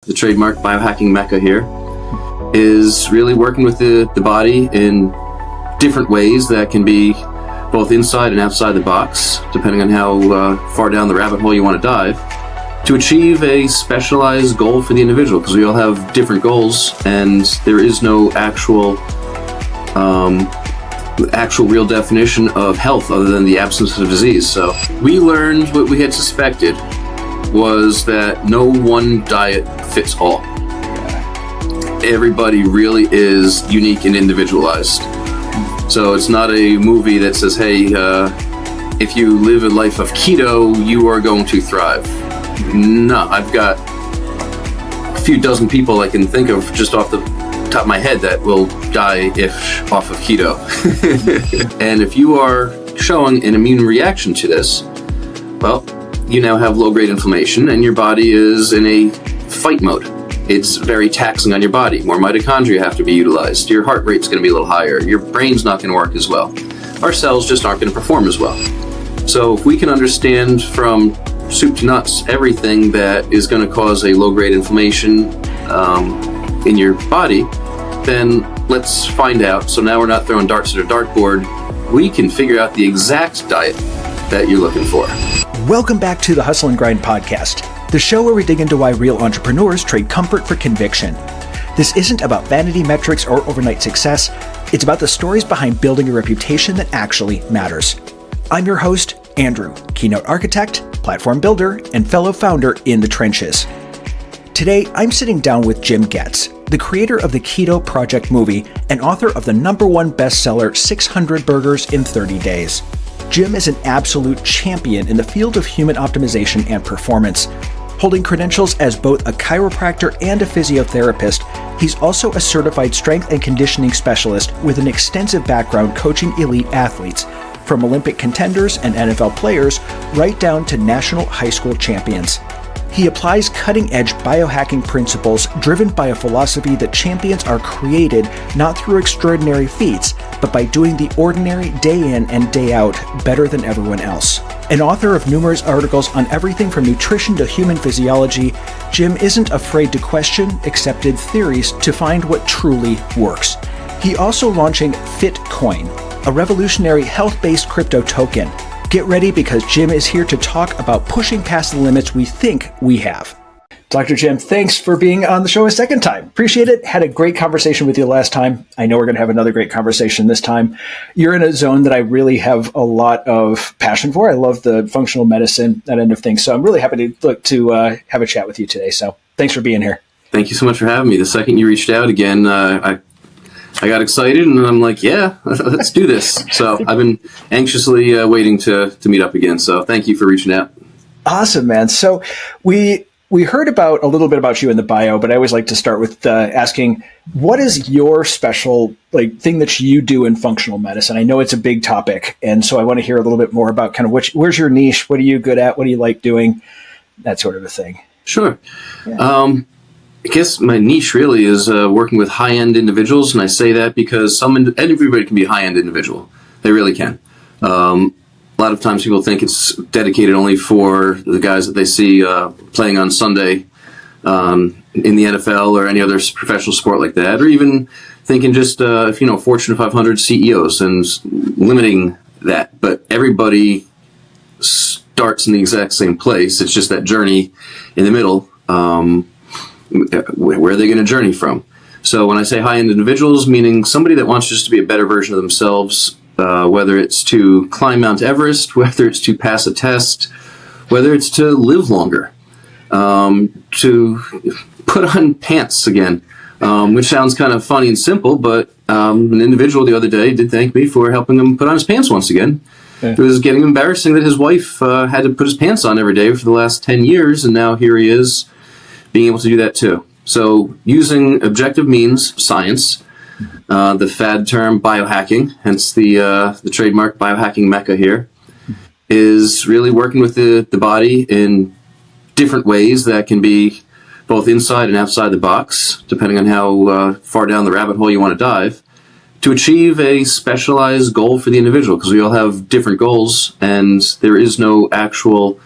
The trademark biohacking mecca here is really working with the body in different ways that can be both inside and outside the box, depending on how far down the rabbit hole you want to dive, to achieve a specialized goal for the individual, because we all have different goals and there is no actual real definition of health other than the absence of disease. So we learned what we had suspected was that no one diet fits all. Everybody really is unique and individualized. So it's not a movie that says, hey, if you live a life of keto, you are going to thrive. No, I've got a few dozen people I can think of just off the top of my head that will die if off of keto. And if you are showing an immune reaction to this, well, you now have low-grade inflammation and your body is in a fight mode. It's very taxing on your body. More mitochondria have to be utilized. Your heart rate's going to be a little higher. Your brain's not going to work as well. Our cells just aren't going to perform as well. So if we can understand from soup to nuts everything that is going to cause a low-grade inflammation in your body, then let's find out. So now we're not throwing darts at a dartboard. We can figure out the exact diet that you're looking for. Welcome back to the Hustle and Grind podcast, the show where we dig into why real entrepreneurs trade comfort for conviction. This isn't about vanity metrics or overnight success. It's about the stories behind building a reputation that actually matters. I'm your host, Andrew, keynote architect, platform builder, and fellow founder in the trenches. Today, I'm sitting down with Jim Goetz, the creator of the Keto Project movie and author of the #1 bestseller, 600 Burgers in 30 Days. Jim is an absolute champion in the field of human optimization and performance. Holding credentials as both a chiropractor and a physiotherapist, he's also a certified strength and conditioning specialist with an extensive background coaching elite athletes, from Olympic contenders and NFL players right down to national high school champions. He applies cutting-edge biohacking principles driven by a philosophy that champions are created not through extraordinary feats, but by doing the ordinary day in and day out better than everyone else. An author of numerous articles on everything from nutrition to human physiology, Jim isn't afraid to question accepted theories to find what truly works. He also launching FitCoin, a revolutionary health-based crypto token. Get ready because Jim is here to talk about pushing past the limits we think we have. Dr. Jim, thanks for being on the show a second time. Appreciate it. Had a great conversation with you last time. I know we're going to have another great conversation this time. You're in a zone that I really have a lot of passion for. I love the functional medicine, that end of things. So I'm really happy to have a chat with you today. So thanks for being here. Thank you so much for having me. The second you reached out again, I got excited and I'm like, yeah, let's do this. So I've been anxiously waiting to meet up again. So thank you for reaching out. Awesome, man. So we heard about a little bit about you in the bio, but I always like to start with asking, what is your special thing that you do in functional medicine? I know it's a big topic, and so I want to hear a little bit more about kind of where's your niche? What are you good at? What do you like doing? That sort of a thing. Sure. Yeah. I guess my niche really is working with high-end individuals, and I say that because everybody can be a high-end individual. They really can. A lot of times people think it's dedicated only for the guys that they see playing on Sunday in the NFL or any other professional sport like that, or even thinking just Fortune 500 CEOs and limiting that. But everybody starts in the exact same place. It's just that journey in the middle. Where are they going to journey from? So when I say high-end individuals, meaning somebody that wants just to be a better version of themselves, whether it's to climb Mount Everest, whether it's to pass a test, whether it's to live longer, to put on pants again, which sounds kind of funny and simple, but an individual the other day did thank me for helping him put on his pants once again. Yeah. It was getting embarrassing that his wife had to put his pants on every day for the last 10 years, and now here he is being able to do that too. So using objective means, science, the fad term biohacking, hence the trademark biohacking mecca here, is really working with the body in different ways that can be both inside and outside the box, depending on how far down the rabbit hole you want to dive, to achieve a specialized goal for the individual, because we all have different goals and there is no actual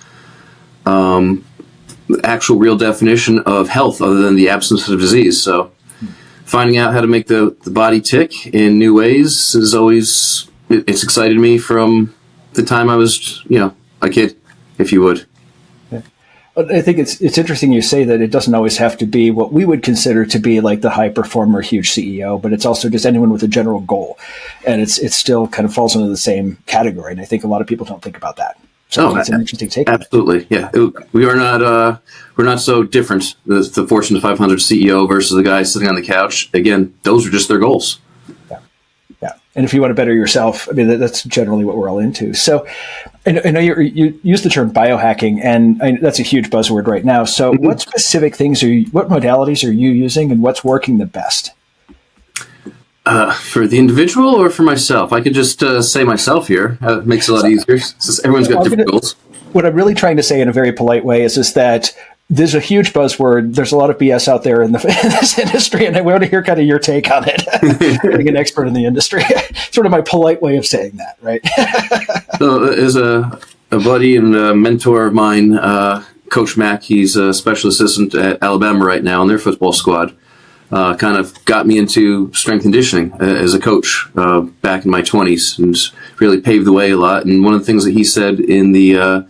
actual real definition of health other than the absence of disease. So finding out how to make the body tick in new ways is always, it's excited me from the time I was, a kid, if you would. I think it's interesting you say that it doesn't always have to be what we would consider to be like the high performer, huge CEO, but it's also just anyone with a general goal. And it still kind of falls into the same category. And I think a lot of people don't think about that. So it's an interesting take. Absolutely. Yeah. We are not, we're not so different. The Fortune 500 CEO versus the guy sitting on the couch. Again, those are just their goals. Yeah. And if you want to better yourself, I mean, that's generally what we're all into. So I know you use the term biohacking, and that's a huge buzzword right now. So what specific things what modalities are you using, and what's working the best? For the individual or for myself? I could just say myself here. It makes it a lot easier since everyone's got different goals. What I'm really trying to say in a very polite way is that there's a huge buzzword. There's a lot of BS out there in this industry, and I want to hear kind of your take on it. Being an expert in the industry, sort of my polite way of saying that, right? So, as a buddy and a mentor of mine, Coach Mack, he's a special assistant at Alabama right now in their football squad. Kind of got me into strength conditioning as a coach back in my 20s, and really paved the way a lot. And one of the things that he said in the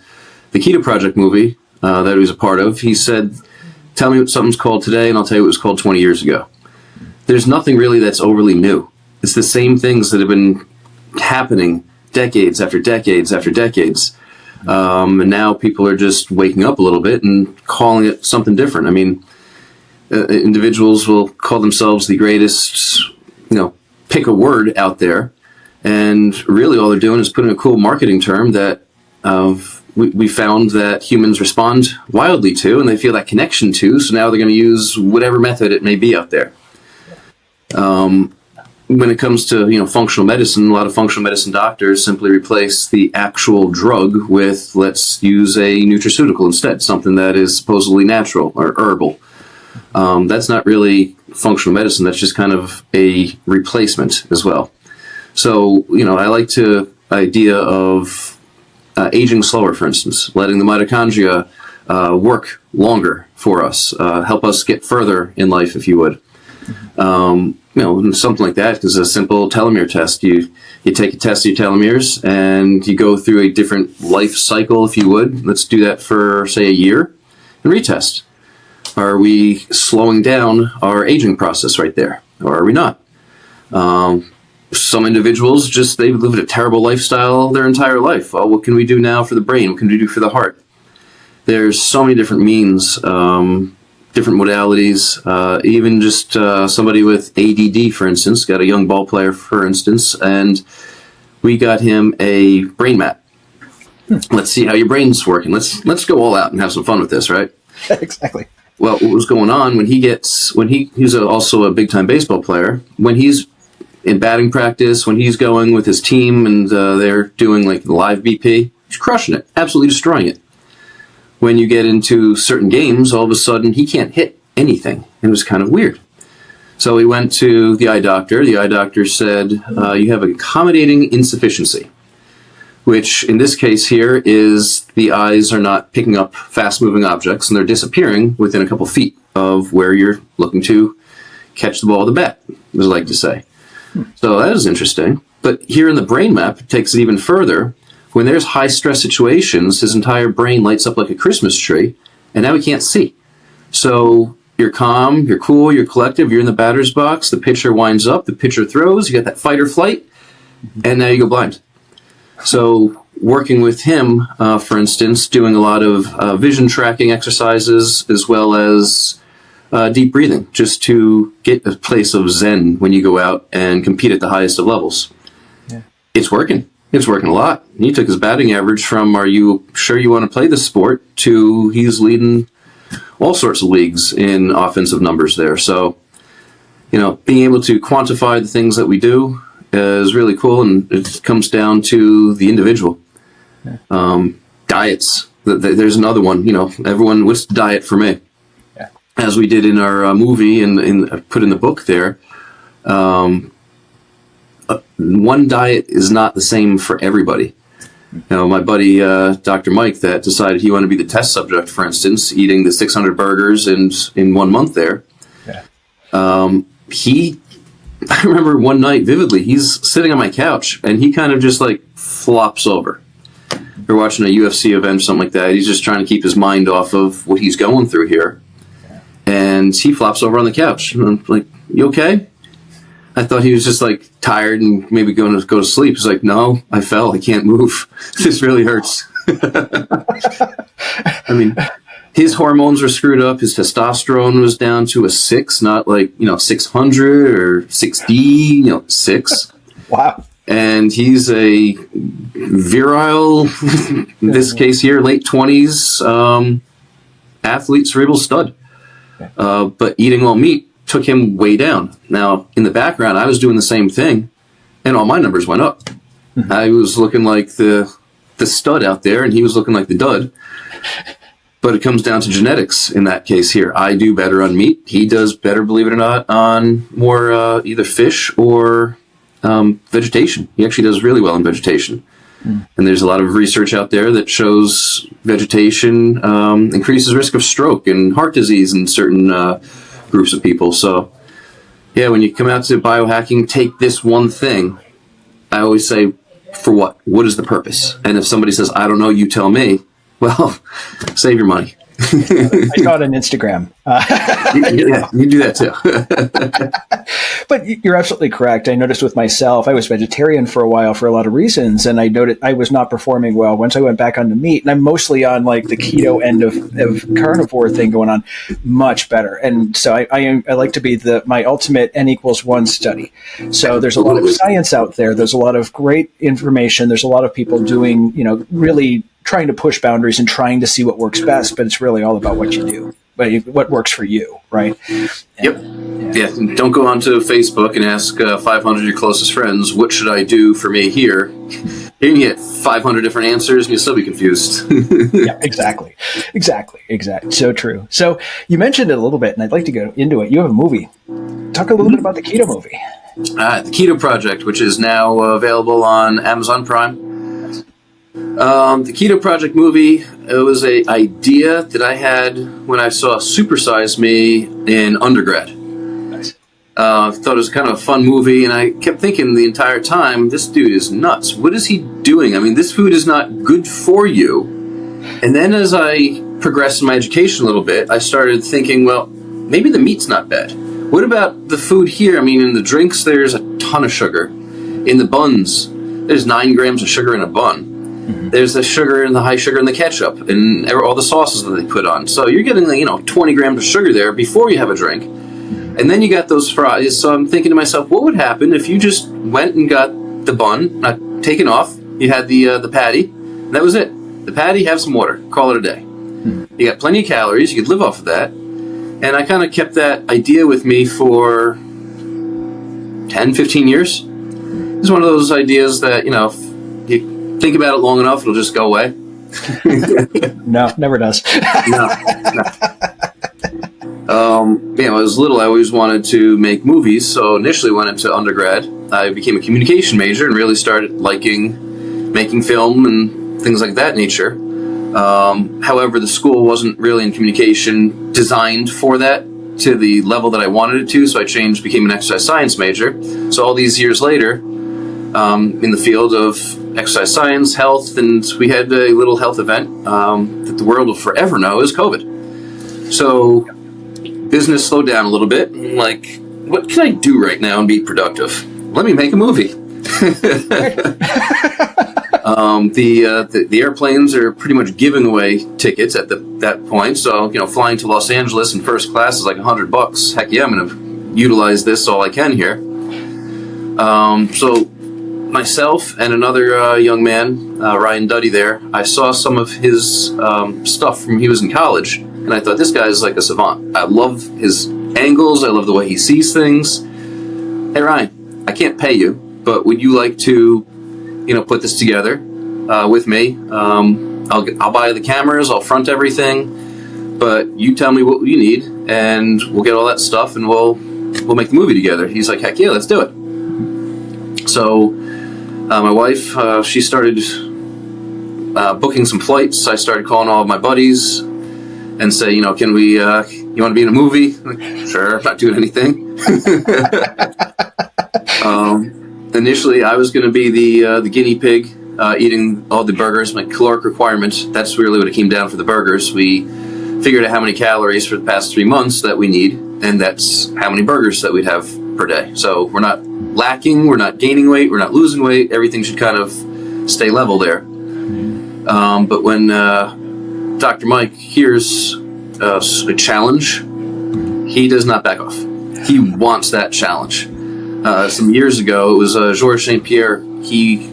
Keto Project movie that he was a part of, he said, "Tell me what something's called today, and I'll tell you what it was called 20 years ago." There's nothing really that's overly new. It's the same things that have been happening decades after decades after decades. And now people are just waking up a little bit and calling it something different. I mean, individuals will call themselves the greatest, pick a word out there. And really all they're doing is putting a cool marketing term that we found that humans respond wildly to, and they feel that connection to. So now they're going to use whatever method it may be out there. When it comes to, functional medicine, a lot of functional medicine doctors simply replace the actual drug with, let's use a nutraceutical instead, something that is supposedly natural or herbal. That's not really functional medicine. That's just kind of a replacement as well. So, I like the idea of aging slower, for instance, letting the mitochondria work longer for us, help us get further in life, if you would. Something like that is a simple telomere test. You take a test of your telomeres and you go through a different life cycle, if you would. Let's do that for, say, a year and retest. Are we slowing down our aging process right there, or are we not? Some individuals they've lived a terrible lifestyle their entire life. Well, what can we do now for the brain? What can we do for the heart? There's so many different means, different modalities, even just somebody with ADD, for instance, got a young ball player, for instance, and we got him a brain map. Let's see how your brain's working. Let's go all out and have some fun with this, right? Exactly. Well, what was going on when he's also a big-time baseball player, when he's in batting practice, when he's going with his team and they're doing like the live BP, he's crushing it, absolutely destroying it. When you get into certain games, all of a sudden he can't hit anything. It was kind of weird. So we went to the eye doctor. The eye doctor said, you have accommodating insufficiency, which in this case here is the eyes are not picking up fast-moving objects, and they're disappearing within a couple feet of where you're looking to catch the ball with a bat, as I like to say. So that is interesting. But here in the brain map, it takes it even further. When there's high-stress situations, his entire brain lights up like a Christmas tree, and now he can't see. So you're calm, you're cool, you're collective, you're in the batter's box, the pitcher winds up, the pitcher throws, you got that fight or flight, and now you go blind. So working with him, for instance, doing a lot of vision tracking exercises as well as deep breathing, just to get a place of zen when you go out and compete at the highest of levels. Yeah. It's working. It's working a lot. He took his batting average from, are you sure you want to play this sport, to he's leading all sorts of leagues in offensive numbers there. So, being able to quantify the things that we do is really cool, and it comes down to the individual. Yeah. Diets. There's another one. Everyone, what's the diet for me? Yeah. As we did in our movie and put in the book there, one diet is not the same for everybody. My buddy, Dr. Mike, that decided he wanted to be the test subject, for instance, eating the 600 burgers in 1 month there. Yeah. I remember one night vividly, he's sitting on my couch and he kind of just like flops over. We're watching a UFC event, something like that. He's just trying to keep his mind off of what he's going through here. And he flops over on the couch. And I'm like, you okay? I thought he was just like tired and maybe going to go to sleep. He's like, no, I fell. I can't move. This really hurts. I mean, his hormones were screwed up. His testosterone was down to a 6, not like, 600 or 60, 6. Wow. And he's a virile, in this case here, late 20s athlete, cerebral stud. But eating all meat took him way down. Now, in the background, I was doing the same thing, and all my numbers went up. I was looking like the stud out there, and he was looking like the dud. But it comes down to genetics in that case here. I do better on meat. He does better, believe it or not, on more either fish or vegetation. He actually does really well in vegetation. And there's a lot of research out there that shows vegetation increases risk of stroke and heart disease in certain groups of people. So, yeah, when you come out to biohacking, take this one thing. I always say, for what? What is the purpose? And if somebody says, I don't know, you tell me, well, save your money. I saw it on Instagram. Yeah, you do that too. But you're absolutely correct. I noticed with myself, I was vegetarian for a while for a lot of reasons, and I noted I was not performing well once I went back onto meat. And I'm mostly on like the keto end of carnivore thing going on, much better. And so I like to be my ultimate N=1 study. So there's a lot of science out there. There's a lot of great information. There's a lot of people doing, really trying to push boundaries and trying to see what works best, but it's really all about what you do, what works for you, right? Yep. Yeah. Don't go onto Facebook and ask 500 of your closest friends, what should I do for me here? You can get 500 different answers and you'll still be confused. Yeah, exactly. So true. So you mentioned it a little bit, and I'd like to go into it. You have a movie. Talk a little bit about the Keto movie. The Keto Project, which is now available on Amazon Prime. The Keto Project movie, it was an idea that I had when I saw Super Size Me in undergrad. Nice. I thought it was kind of a fun movie, and I kept thinking the entire time, this dude is nuts. What is he doing? I mean, this food is not good for you. And then as I progressed in my education a little bit, I started thinking, well, maybe the meat's not bad. What about the food here? I mean, in the drinks, there's a ton of sugar. In the buns, there's 9 grams of sugar in a bun. There's the sugar and the high sugar in the ketchup and all the sauces that they put on. So you're getting 20 grams of sugar there before you have a drink. And then you got those fries. So I'm thinking to myself, what would happen if you just went and got the bun, not taken off, you had the patty, and that was it. The patty, have some water, call it a day. You got plenty of calories, you could live off of that. And I kind of kept that idea with me for 10, 15 years. It's one of those ideas that, if you think about it long enough, it'll just go away. No, never does. No. When I was little, I always wanted to make movies, so initially went into undergrad. I became a communication major and really started liking making film and things like that nature. However, the school wasn't really in communication designed for that to the level that I wanted it to, so I became an exercise science major. So all these years later, in the field of exercise science, health, and we had a little health event that the world will forever know is COVID. So business slowed down a little bit. I'm like, what can I do right now and be productive? Let me make a movie. The airplanes are pretty much giving away tickets at that point. So, flying to Los Angeles in first class is like $100. Heck yeah, I'm going to utilize this all I can here. So myself and another young man, Ryan Duddy there, I saw some of his stuff from he was in college, and I thought, this guy is like a savant. I love his angles. I love the way he sees things. Hey, Ryan, I can't pay you, but would you like to, put this together with me? I'll buy the cameras. I'll front everything, but you tell me what you need, and we'll get all that stuff, and we'll make the movie together. He's like, heck yeah, let's do it. So my wife, she started booking some flights, I started calling all of my buddies and say, can we, you want to be in a movie? Like, sure, I'm not doing anything. Initially, I was going to be the guinea pig, eating all the burgers, my caloric requirement. That's really what it came down for the burgers. We figured out how many calories for the past 3 months that we need, and that's how many burgers that we'd have per day. So we're not lacking, we're not gaining weight, we're not losing weight. Everything should kind of stay level there. But when Dr. Mike hears a challenge, he does not back off. He wants that challenge. Some years ago, it was Georges St. Pierre. He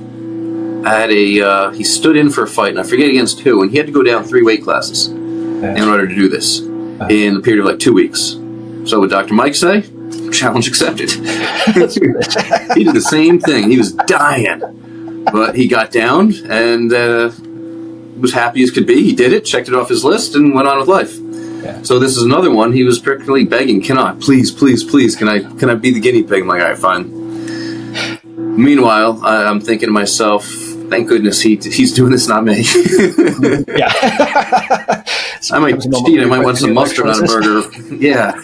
had he stood in for a fight, and I forget against who, and he had to go down 3 weight classes in order to do this in a period of like 2 weeks. So what Dr. Mike say? Challenge accepted. He did the same thing. He was dying, but he got down and was happy as could be. He did it, checked it off his list, and went on with life. Yeah. So this is another one. He was particularly begging, can I, please, can I be the guinea pig? I'm like, all right, fine. Meanwhile, I'm thinking to myself, thank goodness he's doing this, not me. Yeah. I might cheat. I might want some mustard on a burger. Yeah.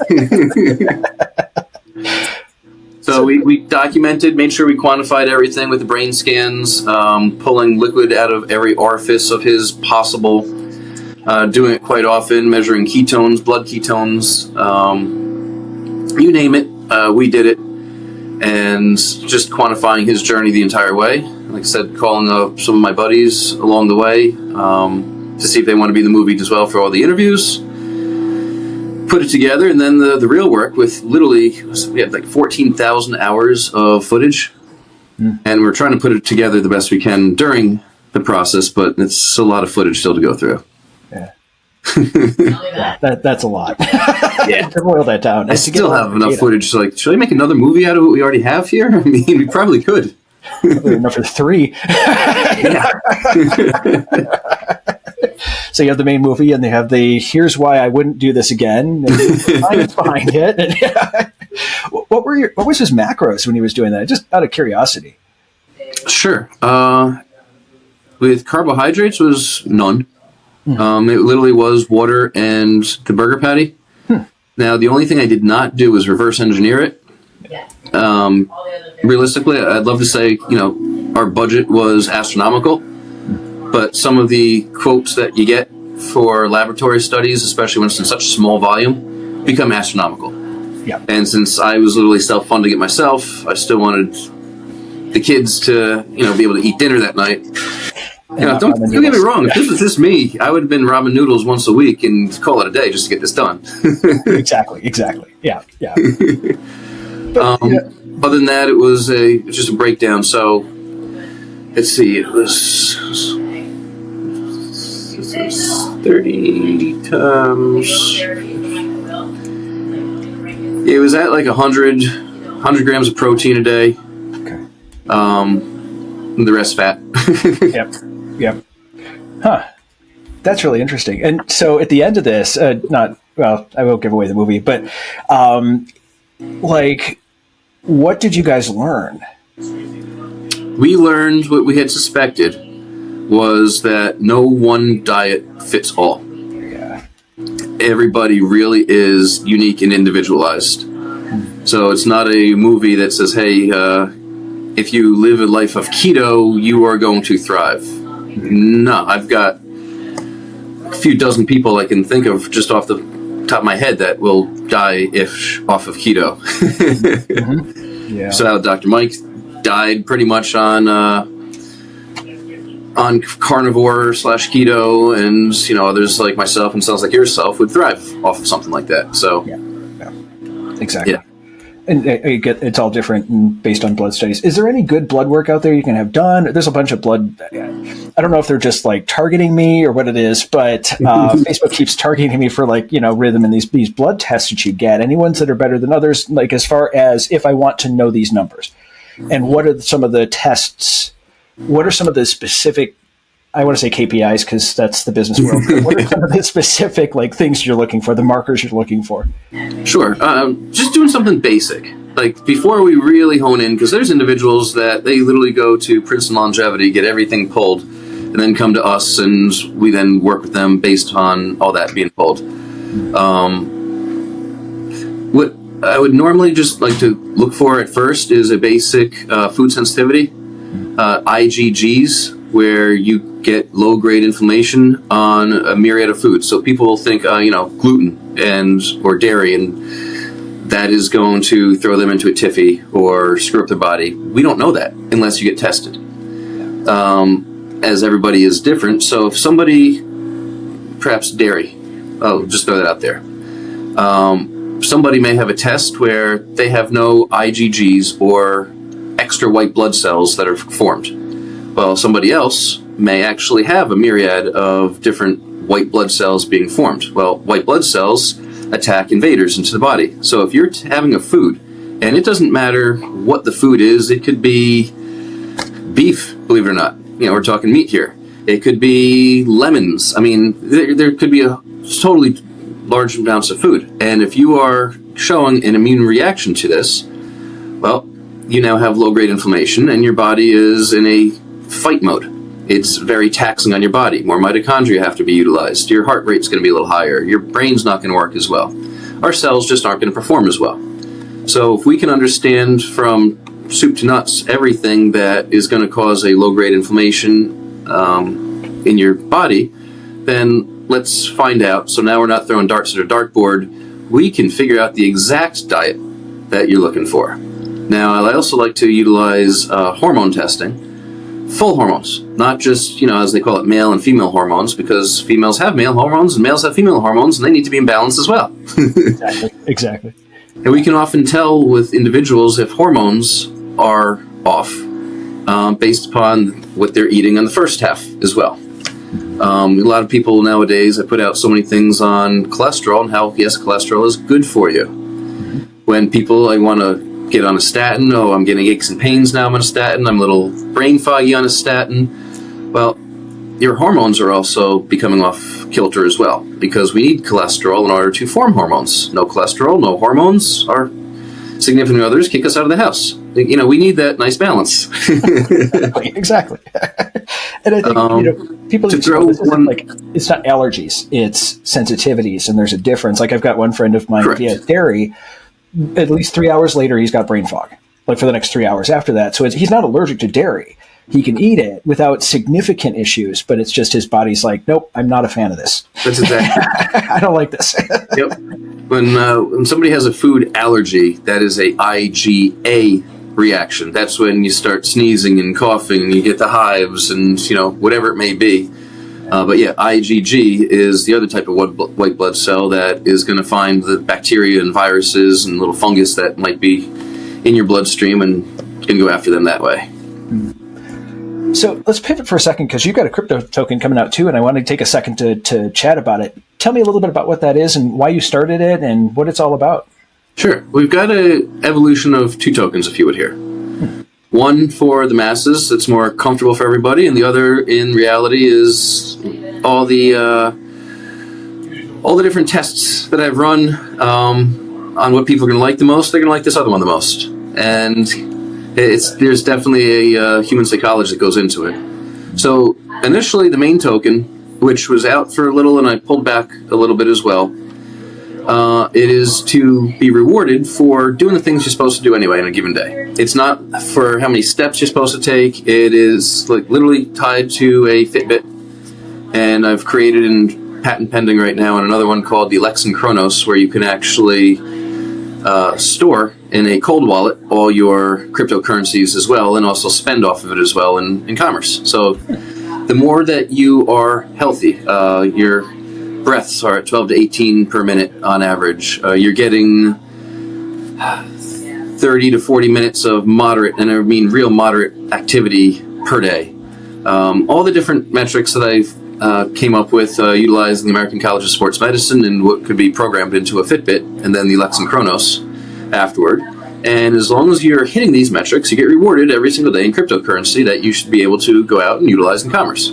So we documented, made sure we quantified everything with the brain scans, pulling liquid out of every orifice of his possible, doing it quite often, measuring ketones, blood ketones, you name it, we did it, and just quantifying his journey the entire way. Like I said, calling up some of my buddies along the way to see if they want to be in the movie as well for all the interviews. Put it together, and then the real work with literally, we had like 14,000 hours of footage, and we're trying to put it together the best we can during the process, but it's a lot of footage still to go through. Yeah. That's a lot. Yeah. To boil that down. I still have enough footage to like, should I make another movie out of what we already have here? I mean, we probably could. Enough for 3. Yeah. So you have the main movie, and they have the here's why I wouldn't do this again, and science behind it. And, what was his macros when he was doing that? Just out of curiosity. Sure. With carbohydrates was none. It literally was water and the burger patty. Now, the only thing I did not do was reverse engineer it. Realistically, I'd love to say, our budget was astronomical, but some of the quotes that you get for laboratory studies, especially when it's in such small volume, become astronomical. Yeah. And since I was literally self-funding it myself, I still wanted the kids to, be able to eat dinner that night. Don't get me wrong. If this was just me, I would have been ramen noodles once a week and call it a day just to get this done. Exactly. Yeah. But, other than that, it was just a breakdown. So let's see, it was 30 times. It was at like 100 grams of protein a day. Okay. The rest fat. Yep. Huh. That's really interesting. And so at the end of this, I won't give away the movie, but what did you guys learn? We learned what we had suspected was that no one diet fits all. Yeah. Everybody really is unique and individualized. So it's not a movie that says, hey, if you live a life of keto, you are going to thrive. No, I've got a few dozen people I can think of just off the top of my head that will die off of keto. Yeah. So Dr. Mike died pretty much on carnivore / keto, and others like myself and sounds like yourself would thrive off of something like that. So yeah. Exactly. Yeah. And it's all different and based on blood studies. Is there any good blood work out there you can have done? There's a bunch of blood. I don't know if they're just like targeting me or what it is, but Facebook keeps targeting me for rhythm and these blood tests that you get. Any ones that are better than others, like as far as if I want to know these numbers? And what are some of the tests? What are some of the specific, I want to say KPIs because that's the business world. What are some of the specific things you're looking for, the markers you're looking for? Sure. Just doing something basic. Like before we really hone in, because there's individuals that they literally go to Princeton Longevity, get everything pulled, and then come to us, and we then work with them based on all that being pulled. What I would normally just like to look for at first is a basic food sensitivity, IgGs, where you get low-grade inflammation on a myriad of foods. So people will think, gluten or dairy, and that is going to throw them into a tiffy or screw up their body. We don't know that unless you get tested. As everybody is different. So if somebody, perhaps dairy, I'll just throw that out there. Somebody may have a test where they have no IgGs or extra white blood cells that are formed. Well, somebody else may actually have a myriad of different white blood cells being formed. Well, white blood cells attack invaders into the body. So if you're having a food, and it doesn't matter what the food is, it could be beef, believe it or not. We're talking meat here. It could be lemons. I mean, there could be a totally large amounts of food. And if you are showing an immune reaction to this, well, you now have low-grade inflammation, and your body is in a fight mode. It's very taxing on your body. More mitochondria have to be utilized. Your heart rate's going to be a little higher. Your brain's not going to work as well. Our cells just aren't going to perform as well. So if we can understand from soup to nuts everything that is going to cause a low-grade inflammation in your body, then let's find out. So now we're not throwing darts at a dartboard. We can figure out the exact diet that you're looking for. Now, I also like to utilize hormone testing. Full hormones, not just, as they call it, male and female hormones, because females have male hormones and males have female hormones, and they need to be in balance as well. Exactly. And we can often tell with individuals if hormones are off based upon what they're eating on the first half as well. A lot of people nowadays, I put out so many things on cholesterol and how, yes, cholesterol is good for you. When people, I want to get on a statin, I'm getting aches and pains now, I'm on a statin, I'm a little brain foggy on a statin. Well, your hormones are also becoming off kilter as well, because we need cholesterol in order to form hormones. No cholesterol, no hormones, our significant others kick us out of the house. We need that nice balance. Exactly. And I think, people need to know this isn't it's not allergies, it's sensitivities, and there's a difference. Like, I've got one friend of mine, Correct. He has dairy. At least 3 hours later, he's got brain fog, for the next 3 hours after that. So he's not allergic to dairy. He can eat it without significant issues, but it's just his body's like, nope, I'm not a fan of this. That's exactly. I don't like this. Yep. When somebody has a food allergy, that is a IgA reaction. That's when you start sneezing and coughing, and you get the hives and, whatever it may be. But yeah, IgG is the other type of white blood cell that is going to find the bacteria and viruses and little fungus that might be in your bloodstream and can go after them that way. So let's pivot for a second, because you've got a crypto token coming out too, and I want to take a second to chat about it. Tell me a little bit about what that is and why you started it and what it's all about. Sure. We've got an evolution of two tokens, if you would hear. One for the masses, that's more comfortable for everybody, and the other, in reality, is all the different tests that I've run on what people are going to like the most. They're going to like this other one the most, and there's definitely a human psychology that goes into it. So initially, the main token, which was out for a little, and I pulled back a little bit as well. It is to be rewarded for doing the things you're supposed to do anyway in a given day. It's not for how many steps you're supposed to take. It is literally tied to a Fitbit. And I've created and patent pending right now, and another one called the Lexin Chronos, where you can actually store in a cold wallet all your cryptocurrencies as well, and also spend off of it as well in commerce. So the more that you are healthy, your breaths are at 12 to 18 per minute on average. You're getting 30 to 40 minutes of moderate, and I mean real moderate activity per day. All the different metrics that I've came up with utilizing the American College of Sports Medicine and what could be programmed into a Fitbit, and then the Lexin Chronos afterward. And as long as you're hitting these metrics, you get rewarded every single day in cryptocurrency that you should be able to go out and utilize in commerce.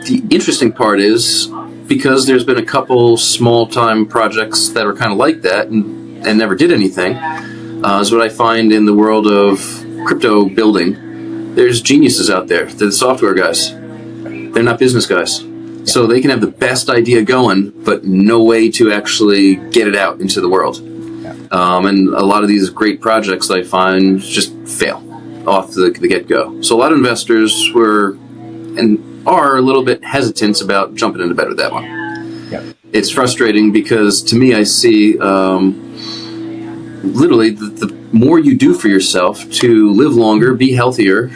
The interesting part is, because there's been a couple small-time projects that are kind of like that and never did anything, is what I find in the world of crypto building. there's geniuses out there. They're the software guys. They're not business guys. So they can have the best idea going, but no way to actually get it out into the world. And a lot of these great projects, I find, just fail off the get-go. So a lot of investors were and are a little bit hesitant about jumping into bed with that one. It's frustrating because, to me, I see literally the more you do for yourself to live longer, be healthier,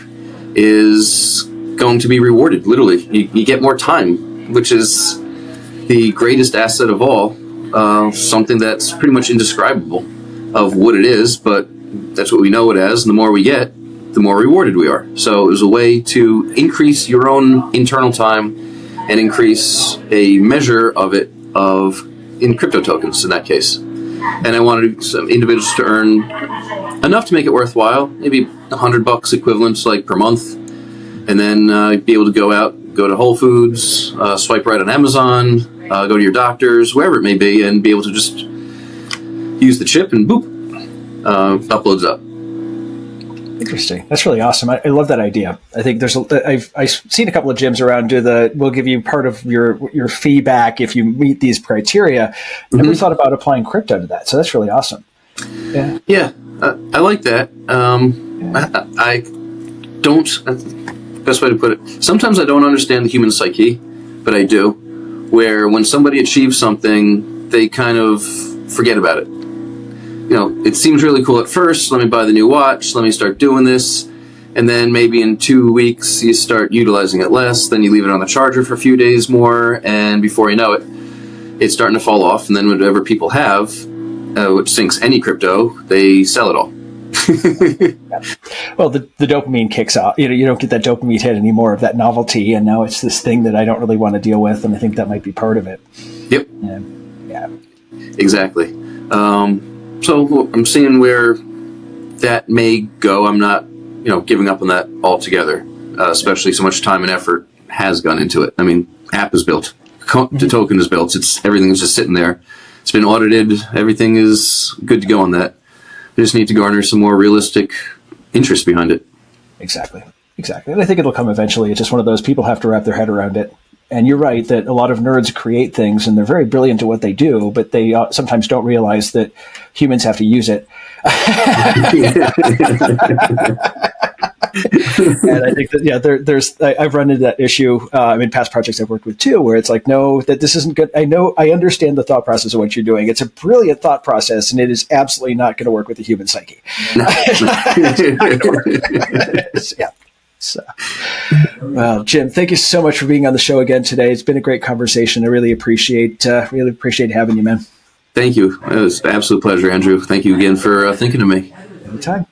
is going to be rewarded. Literally, you get more time, which is the greatest asset of all. Something that's pretty much indescribable of what it is, but that's what we know it as. And the more we get, the more rewarded we are. So it was a way to increase your own internal time and increase a measure of it in crypto tokens in that case. And I wanted some individuals to earn enough to make it worthwhile, maybe $100 equivalent like per month, and then be able to go to Whole Foods, swipe right on Amazon, go to your doctors, wherever it may be, and be able to just use the chip and boop, uploads up. Interesting. That's really awesome. I love that idea. I think I've seen a couple of gyms around we'll give you part of your feedback if you meet these criteria. Mm-hmm. Never thought about applying crypto to that. So that's really awesome. Yeah. I like that. I don't, best way to put it, sometimes I don't understand the human psyche, but I do, where when somebody achieves something, they kind of forget about it. It seems really cool at first. Let me buy the new watch. Let me start doing this. And then maybe in 2 weeks, you start utilizing it less. Then you leave it on the charger for a few days more. And before you know it, it's starting to fall off. And then whatever people have, which sinks any crypto, they sell it all. Well, the dopamine kicks off. You don't get that dopamine hit anymore of that novelty. And now it's this thing that I don't really want to deal with. And I think that might be part of it. Yep. Yeah. Exactly. So I'm seeing where that may go. I'm not, giving up on that altogether, especially so much time and effort has gone into it. I mean, app is built, the token is built. Everything is just sitting there. It's been audited. Everything is good to go on that. We just need to garner some more realistic interest behind it. Exactly. And I think it'll come eventually. It's just one of those people have to wrap their head around it. And you're right that a lot of nerds create things and they're very brilliant at what they do, but they sometimes don't realize that humans have to use it. And I think that, I've run into that issue in past projects I've worked with too, where it's like, no, that this isn't good. I understand the thought process of what you're doing. It's a brilliant thought process and it is absolutely not going to work with the human psyche. Yeah. So, well, Jim, thank you so much for being on the show again today. It's been a great conversation. I really appreciate having you, man. Thank you. It was an absolute pleasure, Andrew. Thank you again for thinking of me. Anytime.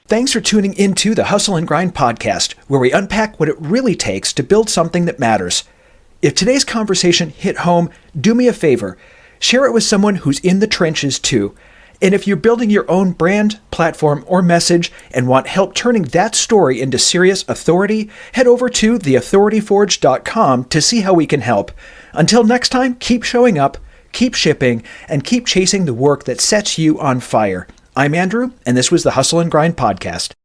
Thanks for tuning into the Hustle and Grind podcast, where we unpack what it really takes to build something that matters. If today's conversation hit home, do me a favor. Share it with someone who's in the trenches too. And if you're building your own brand, platform, or message and want help turning that story into serious authority, head over to theauthorityforge.com to see how we can help. Until next time, keep showing up, keep shipping, and keep chasing the work that sets you on fire. I'm Andrew, and this was the Hustle and Grind podcast.